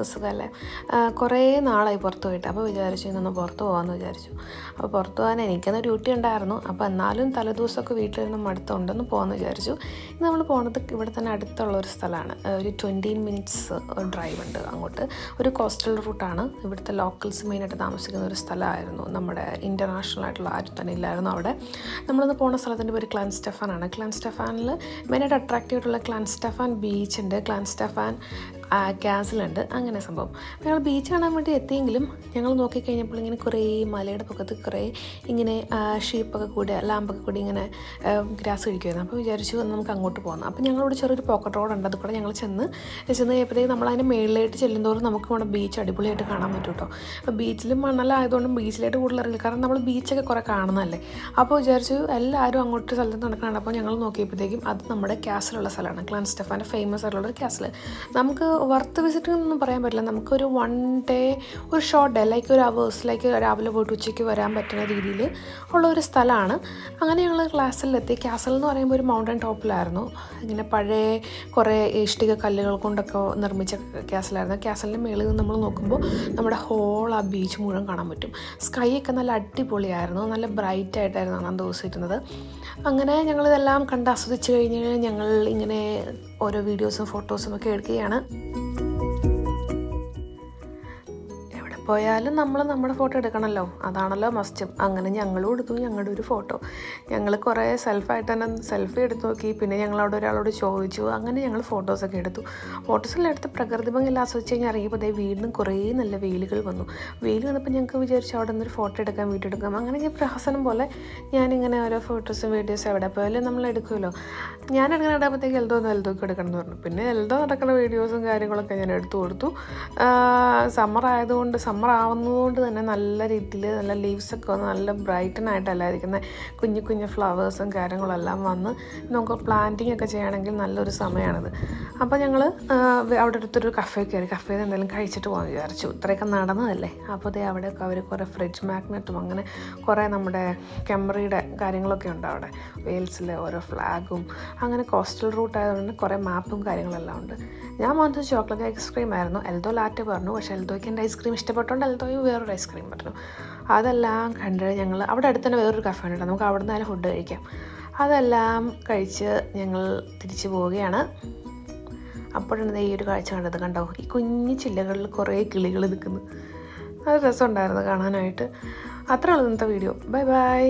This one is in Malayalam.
ക്രിസ്മസ് അല്ലേ, കുറേ നാളായി പുറത്ത് പോയിട്ട്. അപ്പോൾ വിചാരിച്ചു ഇന്നൊന്ന് പുറത്ത് പോകാമെന്ന് വിചാരിച്ചു. അപ്പോൾ പുറത്ത് പോകാൻ എനിക്കൊന്ന് ഡ്യൂട്ടി ഉണ്ടായിരുന്നു. അപ്പോൾ എന്നാലും തലേദിവസമൊക്കെ വീട്ടിലിരുന്ന് മടുത്തുകൊണ്ടൊന്ന് പോകാമെന്ന് വിചാരിച്ചു. ഇന്ന് നമ്മൾ പോകുന്നത് ഇവിടെ തന്നെ അടുത്തുള്ള ഒരു സ്ഥലമാണ്. ഒരു 20 മിനിറ്റ്സ് ഡ്രൈവ് ഉണ്ട് അങ്ങോട്ട്. ഒരു കോസ്റ്റൽ റൂട്ടാണ്. ഇവിടുത്തെ ലോക്കൽസ് മെയിനായിട്ട് താമസിക്കുന്ന ഒരു സ്ഥലമായിരുന്നു. നമ്മുടെ ഇൻ്റർനാഷണൽ ആയിട്ടുള്ള ആരും തന്നെ ഇല്ലായിരുന്നു അവിടെ. നമ്മളൊന്ന് പോകുന്ന സ്ഥലത്തിൻ്റെ പേര് ക്ലാൻ സ്റ്റെഫാനാണ്. ക്ലാൻ സ്റ്റെഫാനിൽ മെയിനായിട്ട് അട്രാക്റ്റീവ് ആയിട്ടുള്ള ക്ലാൻ സ്റ്റെഫാൻ ബീച്ചുണ്ട്, ക്ലാൻ സ്റ്റെഫാൻ കാസിലുണ്ട്, അങ്ങനെ സംഭവം. ഞങ്ങൾ ബീച്ച് കാണാൻ വേണ്ടി എത്തിയെങ്കിലും ഞങ്ങൾ നോക്കിക്കഴിഞ്ഞപ്പോൾ ഇങ്ങനെ കുറേ മലയുടെ പക്കത്ത് കുറേ ഇങ്ങനെ ഷീപ്പൊക്കെ കൂടി ലാമ്പൊക്കെ കൂടി ഇങ്ങനെ ഗ്രാസ് കഴിക്കുമായിരുന്നു. അപ്പോൾ വിചാരിച്ചു നമുക്ക് അങ്ങോട്ട് പോകാം. അപ്പോൾ ഞങ്ങളിവിടെ ചെറിയൊരു പോക്കറ്റ് റോഡുണ്ട്, അത് കൂടെ ഞങ്ങൾ ചെന്ന് കഴിയുമ്പോഴത്തേക്ക് നമ്മളതിൻ്റെ മേളിലായിട്ട് ചെല്ലുന്തോറും നമുക്ക് ഇവിടെ ബീച്ച് അടിപൊളിയായിട്ട് കാണാൻ പറ്റും കേട്ടോ. അപ്പോൾ ബീച്ചിലും മണലായതുകൊണ്ടും ബീച്ചിലായിട്ട് കൂടുതൽ അറിയില്ല, കാരണം നമ്മൾ ബീച്ചൊക്കെ കുറേ കാണുന്നതല്ലേ. അപ്പോൾ വിചാരിച്ചു എല്ലാവരും അങ്ങോട്ട് സ്ഥലത്ത് നടക്കണം. അപ്പോൾ ഞങ്ങൾ നോക്കിയപ്പോഴത്തേക്കും അത് നമ്മുടെ കാസിലുള്ള സ്ഥലമാണ്, ക്ലാൻ സ്റ്റെഫാൻ്റെ ഫേമസ് ആയിട്ടുള്ളൊരു കാസിൽ. നമുക്ക് വർത്ത് വിസിറ്റ് എന്നൊന്നും പറയാൻ പറ്റില്ല. നമുക്കൊരു 1 ഡേ, ഒരു ഷോർട്ട് ഡേ, ലൈക്ക് ഒരു അവേഴ്സ്, ലൈക്ക് രാവിലെ പോയിട്ട് ഉച്ചയ്ക്ക് വരാൻ പറ്റുന്ന രീതിയിൽ ഉള്ളൊരു സ്ഥലമാണ്. അങ്ങനെ ഞങ്ങൾ ക്ലാസ്സിലെത്തി. കാസൽ എന്ന് പറയുമ്പോൾ ഒരു മൗണ്ടൻ ടോപ്പിലായിരുന്നു. ഇങ്ങനെ പഴയ കുറേ ഇഷ്ടിക കല്ലുകൾ കൊണ്ടൊക്കെ നിർമ്മിച്ച കാസലായിരുന്നു. കാസലിൻ്റെ മേളിൽ നിന്ന് നമ്മൾ നോക്കുമ്പോൾ നമ്മുടെ ഹോൾ ആ ബീച്ച് മുഴുവൻ കാണാൻ പറ്റും. സ്കൈ ഒക്കെ നല്ല അടിപൊളിയായിരുന്നു, നല്ല ബ്രൈറ്റ് ആയിട്ടായിരുന്നു അന്ന് ദിവസം ഇരുന്നത്. അങ്ങനെ ഞങ്ങളിതെല്ലാം കണ്ട് ആസ്വദിച്ച് കഴിഞ്ഞ് ഞങ്ങൾ ഇങ്ങനെ ഓരോ വീഡിയോസും ഫോട്ടോസും ഒക്കെ എടുക്കുകയാണ്. പോയാലും നമ്മൾ നമ്മുടെ ഫോട്ടോ എടുക്കണമല്ലോ, അതാണല്ലോ മസ്റ്റും. അങ്ങനെ ഞങ്ങളും എടുത്തു ഞങ്ങളുടെ ഒരു ഫോട്ടോ. ഞങ്ങൾ കുറേ സെൽഫായിട്ട് തന്നെ സെൽഫി എടുത്ത് നോക്കി. പിന്നെ ഞങ്ങളവിടെ ഒരാളോട് ചോദിച്ചു. അങ്ങനെ ഞങ്ങൾ ഫോട്ടോസൊക്കെ എടുത്തു. ഫോട്ടോസെല്ലാം എടുത്ത് പ്രകൃതി ഭംഗി ആസ്വദിച്ച് കഴിഞ്ഞാൽ അറിയുമ്പോൾ വീണ്ടും കുറേ നല്ല വെയിലുകൾ വന്നു. വെയിൽ വന്നപ്പോൾ ഞങ്ങൾക്ക് വിചാരിച്ചു അവിടെ നിന്നൊരു ഫോട്ടോ എടുക്കാം, വീഡിയോ എടുക്കാം. അങ്ങനെ ഞാൻ പ്രഹസനം പോലെ ഞാനിങ്ങനെ ഓരോ ഫോട്ടോസും വീഡിയോസും എവിടെ പോയാലും നമ്മൾ എടുക്കുമല്ലോ. ഞാൻ എടുക്കാനാകുമ്പോഴത്തേക്ക് എൽദോക്ക് എടുക്കണം എന്ന് പറഞ്ഞു. പിന്നെ എൽദോ നടക്കുന്ന വീഡിയോസും കാര്യങ്ങളൊക്കെ ഞാൻ എടുത്തു കൊടുത്തു. സമ്മർ ആയതുകൊണ്ട്, സമ്മർ ആവുന്നതുകൊണ്ട് തന്നെ നല്ല രീതിയിൽ നല്ല ലീവ്സൊക്കെ വന്ന് നല്ല ബ്രൈറ്റനായിട്ടല്ല ഇരിക്കുന്നത്. കുഞ്ഞു കുഞ്ഞു ഫ്ലവേഴ്സും കാര്യങ്ങളെല്ലാം വന്ന് നമുക്ക് പ്ലാന്റിങ് ഒക്കെ ചെയ്യുകയാണെങ്കിൽ നല്ലൊരു സമയമാണിത്. അപ്പോൾ ഞങ്ങൾ അവിടെ അടുത്തൊരു കഫേ കയറി. കഫേയിൽ എന്തെങ്കിലും കഴിച്ചിട്ട് പോകാൻ വിചാരിച്ചു. ഇത്രയൊക്കെ നടന്നതല്ലേ. അപ്പോൾ അവിടെയൊക്കെ അവർ കുറേ ഫ്രിഡ്ജ് മാഗ്നറ്റും അങ്ങനെ കുറേ നമ്മുടെ കെമറിയുടെ കാര്യങ്ങളൊക്കെ ഉണ്ട് അവിടെ. വെയിൽസിലെ ഓരോ ഫ്ലാഗും അങ്ങനെ കോസ്റ്റൽ റൂട്ട് ആയതുകൊണ്ട് കുറേ മാപ്പും കാര്യങ്ങളെല്ലാം ഉണ്ട്. ഞാൻ വന്നത് ചോക്ലേറ്റ് ഐസ്ക്രീം ആയിരുന്നു. എൽദോ ലാറ്റ് പറഞ്ഞു. പക്ഷേ എൽദോയ്ക്ക് എൻ്റെ ഐസ്ക്രീം ഇഷ്ടപ്പെട്ടുകൊണ്ട് എൽദോയും വേറൊരു ഐസ്ക്രീം പറഞ്ഞു. അതെല്ലാം കണ്ട് ഞങ്ങൾ അവിടെ അടുത്ത് തന്നെ വേറൊരു കഫേ ഉണ്ട്, നമുക്ക് അവിടെ നിന്നാലും ഫുഡ് കഴിക്കാം. അതെല്ലാം കഴിച്ച് ഞങ്ങൾ തിരിച്ചു പോവുകയാണ്. അപ്പോഴാണ് ഈ ഒരു കാഴ്ച കണ്ടത്. കണ്ടോ, ഈ കുഞ്ഞു ചില്ലകളിൽ കുറേ കിളികൾ നിൽക്കുന്നു. അത് രസമുണ്ടായിരുന്നു കാണാനായിട്ട്. അത്രേ ഉള്ളൂ ഇന്നത്തെ വീഡിയോ. Bye bye.